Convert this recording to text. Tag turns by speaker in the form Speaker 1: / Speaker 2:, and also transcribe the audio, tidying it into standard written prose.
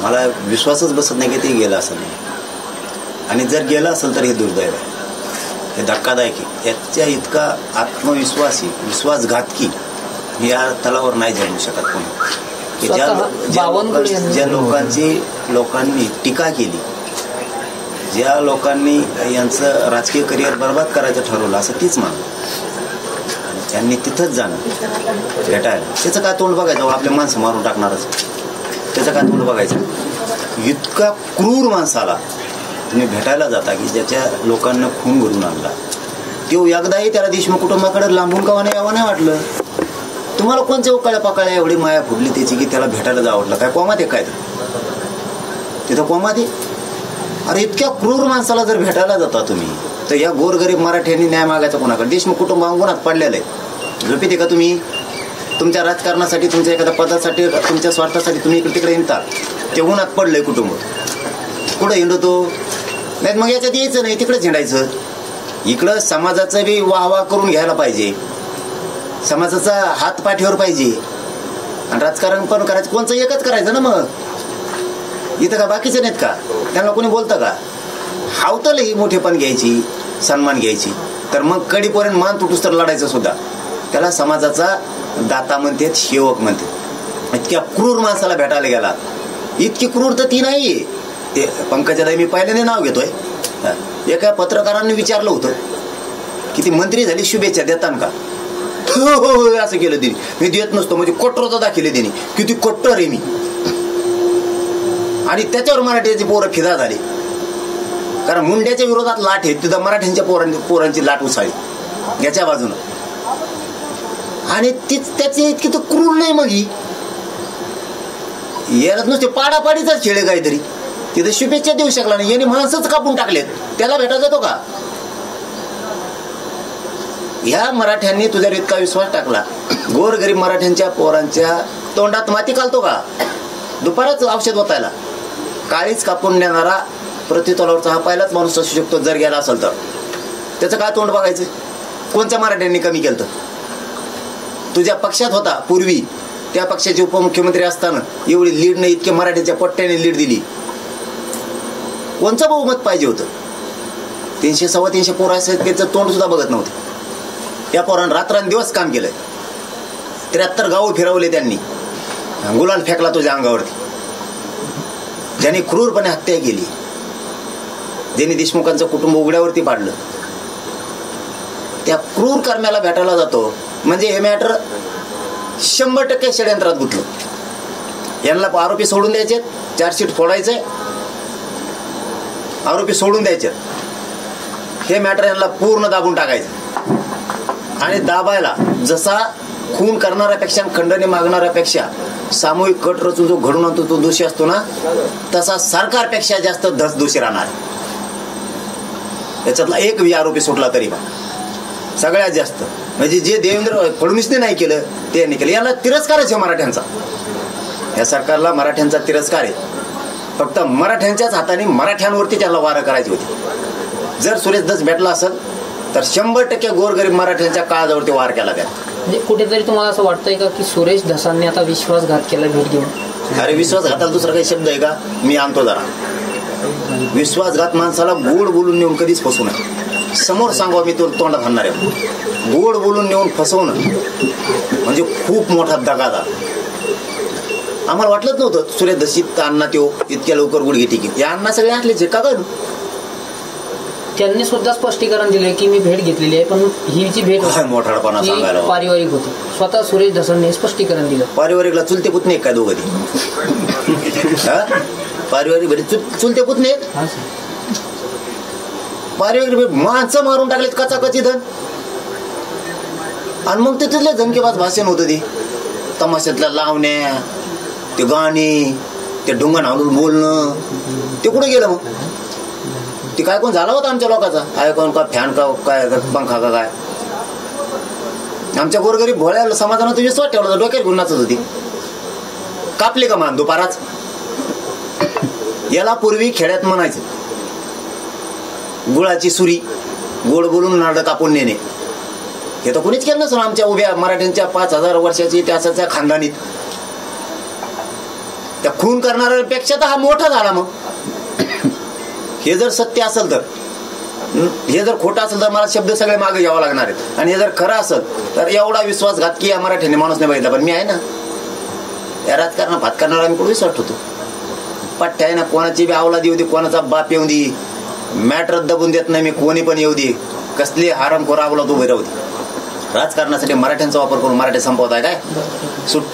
Speaker 1: मला विश्वासच बसत नाही की ते गेलं असं नाही. आणि जर गेलं असेल तर हे दुर्दैव आहे, हे धक्कादायक आहे. याच्या इतका आत्मविश्वासी, विश्वासघातकी या तलावर नाही जमू शकत कोणी. ज्या लोकांनी टीका केली, ज्या लोकांनी यांचं राजकीय करिअर बर्बाद करायचं ठरवलं असं तीच मान, त्यांनी तिथंच जाणं भेटायला. त्याचं काय तोंड बघायचं, आपले माणसं मारून टाकणारच, त्याचं काय तोंड बघायचं. इतका क्रूर माणसाला तुम्ही भेटायला जाता की ज्याच्या लोकांना खून भरून आणला, तो एकदाही त्याला देशमुख कुटुंबाकडे लांबून कावा नाही यावं नाही वाटलं. तुम्हाला कोणत्या उकाळ्या पाकाळ्या एवढी माया फुटली त्याची की त्याला भेटायला जावं वाटलं. काय कोमात आहे काय तिथं कोमात आहे. अरे इतक्या क्रूर माणसाला जर भेटायला जाता तुम्ही तर या गोरगरीब मराठ्यांनी न्याय मागायचा कोणाकडे. देशमुख कुटुंब अंगुणात पडलेलं आहे. झोपीते का तुम्ही? तुमच्या राजकारणासाठी, तुमच्या एखाद्या पदासाठी, तुमच्या स्वार्थासाठी तुम्ही इकडे तिकडे हिंडता. ते उन्हात पडलंय कुटुंब, कुठं हिंडतो नाही. मग याच्यात यायचं नाही, तिकडेच हिंडायचं. इकडं समाजाचं बी वाहवा करून घ्यायला पाहिजे, समाजाचा हात पाठीवर पाहिजे, आणि राजकारण पण करायचं. कोणचं एकच करायचं ना. मग इथं का बाकीचं नाहीत का? त्यांना कोणी बोलतं का? हावतलं ही मोठेपण घ्यायची, सन्मान घ्यायची, तर मग कडीपर्यंत मान तुटूस तर लढायचं सुद्धा. त्याला समाजाचा दाता म्हणतात, सेवक म्हणतात. इतक्या क्रूर माणसाला भेटायला गेला. इतकी क्रूर तर ती नाहीये. ते पंकजाताई मी पहिल्याने नाव घेतोय. एका पत्रकारांनी विचारलं होतं की ती मंत्री झाली, शुभेच्छा देतान का? हो असं केलं तिने. मी देत नसतो, म्हणजे कट्टरता दाखवले तिने, किती कट्टर आहे मी. आणि त्याच्यावर मराठ्याची पोरं फिदा झाली, कारण मुंड्याच्या विरोधात लाट आहे, तिथं मराठ्यांच्या पोरांची लाट उसाळी याच्या बाजूनं. आणि त्याची इतकी तर क्रूर नाही. मग ही याला नुसते पाडापाडीचाच खेळ आहे काहीतरी. तिथं शुभेच्छा देऊ शकला नाही, यांनी माणसंच कापून टाकलेत. त्याला भेटा जातो का? ह्या मराठ्यांनी तुझ्यावर इतका विश्वास टाकला, गोरगरीब मराठ्यांच्या पोरांच्या तोंडात माती घालतो का? दुपारच औषध ओतायला काळीच कापून नेणारा प्रतितोलावरचा हा पहिलाच माणूस असू शकतो जर गेला असेल तर. त्याचं काय तोंड बघायचं? कोणत्या मराठ्यांनी कमी केलं तर? तुझ्या पक्षात होता पूर्वी, त्या पक्षाचे उपमुख्यमंत्री असताना एवढी लीड नाही, इतके मराठ्याच्या पट्ट्याने लीड दिली. कोणचं बहुमत पाहिजे होतं? 300 325 पोरं असेल, त्याचं तोंड सुद्धा बघत नव्हतं. या पोरानं रात्रंदिवस काम केलंय. 73 गावं फिरवले त्यांनी. गुलाल फेकला तुझ्या अंगावरती. ज्यांनी क्रूरपणे हत्या केली, ज्यांनी देशमुखांचं कुटुंब उघड्यावरती पाडलं, त्या क्रूर कर्म्याला भेटायला जातो. म्हणजे हे मॅटर 100% षडयंत्रात गुंतलं. यांना आरोपी सोडून द्यायचे, चार्जशीट फोडायचे, आरोपी सोडून द्यायचे. हे मॅटर यांना पूर्ण दाबून टाकायचं. आणि दाबायला जसा खून करणाऱ्यापेक्षा, खंडणी मागणाऱ्यापेक्षा सामूहिक कट रचून जो घडून आणतो तो दोषी असतो ना, तसा सरकारपेक्षा जास्त दोषी राहणार. याच्यातला एक आरोपी सुटला तरी सगळ्यात जास्त, म्हणजे जे देवेंद्र फडणवीसने नाही केलं ते यांनी केलं. याला तिरस्कारच आहे मराठ्यांचा. या सरकारला मराठ्यांचा तिरस्कार आहे. फक्त मराठ्यांच्याच हाताने मराठ्यांवरती त्याला वारं करायची होती. जर सुरेश धस भेटला असेल तर 100% गोरगरीब मराठ्यांच्या काळजावरती वार केला त्या.
Speaker 2: म्हणजे कुठेतरी तुम्हाला असं वाटतंय का की सुरेश धसांनी आता विश्वासघात केला भेट घेऊन?
Speaker 1: अरे विश्वासघाताला दुसरा काही शब्द आहे का? मी आणतो जरा. विश्वासघात माणसाला गोड बोलून नेऊन कधीच फसवू नये. समोर सांगावं मी तो तोंडात आणणार आहे. गोड बोलून नेऊन फसवणं म्हणजे खूप मोठा दगा झाला. आम्हाला वाटलंच नव्हतं सुरेश धसीत अण्णा त्यो इतक्या लवकर गुडघे टिकेल. या अण्णा सगळे आटलेच का करू?
Speaker 2: त्यांनी सुद्धा स्पष्टीकरण दिले की मी भेट घेतलेली आहे, पण ही जी भेट
Speaker 1: मोठापणा सांगायला
Speaker 2: पारिवारिक होती. स्वतः सुरेश धसांनी स्पष्टीकरण दिलं.
Speaker 1: पारिवारिकला चुलते पुतणे काय दोघं ती? पारिवारिक भेट चुलते पुतणे पारिवारिक माणसं मारून टाकलेत कचाकची धन. आणि मग ते तिथले धनकेबाज भाषण होतं. ते तमाशातल्या लावण्या, ते गाणी, ते ढुंगण हाणून बोलणं, ते कुठे गेलं? मग ते काय कोण झाला होता आमच्या लोकांचा? ऐकून का फॅन का काय पंखा का काय? आमच्या गोरगरीब भोळ्या समाजानं तुझी विश्वास ठेवला, डोक्यात घेऊन नाचत होती. कापली का मान दुपाराच? याला पूर्वी खेड्यात म्हणायचं गुळाची सुरी, गोड बोलून नारळ कापून नेणे. हे तर कोणीच केलं नसतं आमच्या उभ्या मराठ्यांच्या 5000 वर्षाची इतिहासाच्या खानदानीत. त्या खून करणाऱ्यापेक्षा तर हा मोठा झाला. मग हे जर सत्य असेल तर, हे जर खोटं असेल तर मला शब्द सगळे मागे घ्यावं लागणार आहेत. आणि हे जर खरं असेल तर एवढा विश्वासघात की या मराठ्याने माणूस नाही बघितला. पण मी आहे ना, या राजकारण भात करणारा मी कुठे विश्वास ठेवतो. पट्ट्या आहे ना, कोणाची बी अवलाद येऊ दे, कोणाचा बाप येऊ दे, मॅटर दबून देत नाही मी. कोणी पण येऊ दे, कसली हरामखोर अवलाद उभी राहू दे. राजकारणासाठी मराठ्यांचा वापर करून मराठी संपवत आहे काय? सुट्टी